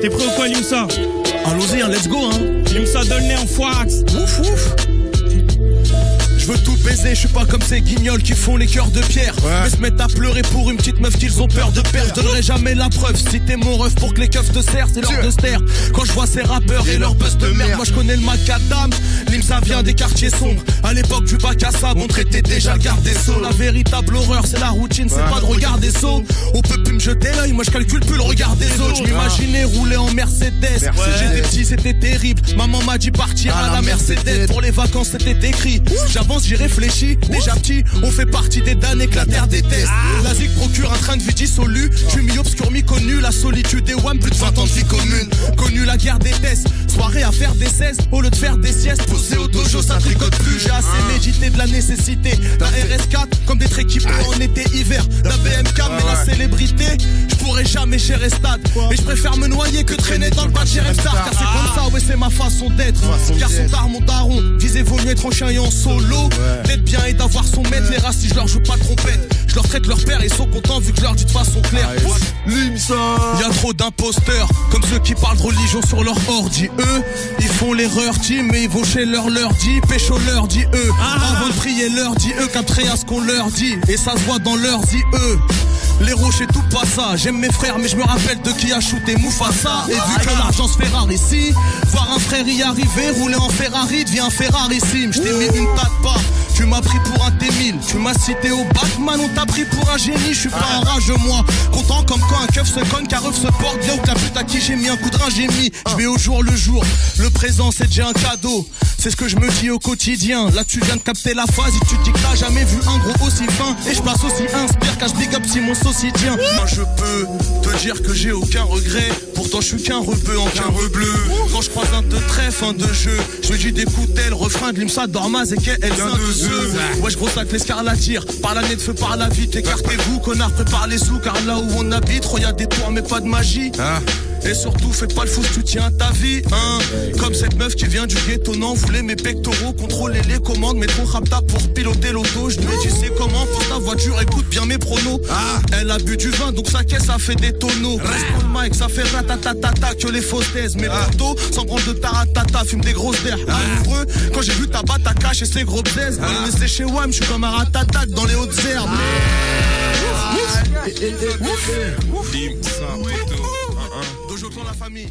T'es prêt ou quoi, Limsa? Allons-y, hein, let's go, hein. Limsa donne le nez en foirax. Ouf, ouf. Je veux tout baiser, je suis pas comme ces guignols qui font les cœurs de pierre. Mais se mettent à pleurer pour une petite meuf qu'ils ont peur de perdre. Je donnerai jamais la preuve, si t'es mon ref pour que les keufs te serrent, c'est l'heure de se taire. Quand je vois ces rappeurs et leur buzz de merde, moi je connais le macadam. Limsa vient des quartiers sombres. À l'époque du bac à sable, on traitait déjà le garde des sceaux. La véritable horreur, c'est la routine, c'est pas de regarder saut. On peut plus me jeter l'œil, moi je calcule plus le regard des autres. Je m'imaginais rouler en Mercedes. J'étais petit, c'était terrible. Maman m'a dit partir à la Mercedes. Pour les vacances, c'était écrit. J'avance, j'y réfléchis. Déjà petit, on fait partie des damnés que la terre déteste. La zig procure un train de vie dissolu. Je suis mi-obscur, mi-connu. La solitude et WAM, plus de 20 ans de vie commune. Connu la guerre des tests. Soirée à faire des 16. Au lieu de faire des siestes, posé au dojo, ça tricote plus. J'ai assez médité de la nécessité. La RS4, comme des traits qui pleuvent en été, hiver. La BMK, mais la célébrité, je pourrais jamais gérer stade. Et je préfère me noyer que traîner dans le bas de Jerem Star. Car c'est comme ça, ouais, c'est ma façon d'être. Garçon tard, mon daron. Visez vaut mieux être en chien et en solo. D'être bien et d'avoir son maître. Les races, si je leur joue pas de trompette, je leur traite leur père, ils sont contents vu que je leur dis de façon claire. Limsa. Y'a trop d'imposteurs, comme ceux qui parlent de religion sur leur ordi. Eux, ils font l'erreur, dit, mais ils vont chez leur dit. Pécho leur dit eux. Avant de prier leur dit eux, qu'après à ce qu'on leur dit. Et ça se voit dans leur dit eux. Les rochers tout pas ça, j'aime mes frères mais je me rappelle de qui a shooté Mufasa. Et vu que l'argent se fait rare ici, voir un frère y arriver, rouler en Ferrari devient un Ferrarissime. Je t'ai mis une tatte pas, tu m'as pris pour un T1000. Tu m'as cité au Batman, on t'a pris pour un génie. Je suis pas en rage moi, content comme quand un keuf se cogne, car œuf se porte bien. Ou que la pute à qui j'ai mis un coup de rein j'ai mis. Je vais au jour le jour, le présent c'est déjà un cadeau. C'est ce que je me dis au quotidien. Là tu viens de capter la phase et tu te dis que t'as jamais vu un gros aussi fin. Et je place aussi inspire, car je big up si mon sauce tient. Moi je peux te dire que j'ai aucun regret. Pourtant je suis qu'un rebeu en qu'un rebleu. Quand je croise un de trèfle, un de jeu, je me dis d'écouter le refrain de Limsa Dormaz et qu'elle vient de ceux. Ouais je grosse lac l'escarlatière. Par l'année de feu, par la vite, écartez-vous, connard, prépare les sous. Car là où on habite, y a des tours mais pas de magie. Et surtout fais pas le fou si tu tiens à ta vie, hein. Comme cette meuf qui vient du ghetto, non, voulait mes pectoraux, contrôler les commandes, mettre mon rapta pour piloter l'auto. Je lui ai dit c'est comment pour ta voiture, écoute bien mes pronos. Elle a bu du vin donc sa caisse a fait des tonneaux. Reste le mic, ça fait ratatatata que les fausses thèses. Mais l'auto, sans branle de taratata, fume des grosses d'air. Amoureux, quand j'ai vu ta batte à cache et ses gros baises. Mais c'est chez WAM, je suis comme un ratatat dans les hautes herbes. Limsa, Dojo Clan la famille.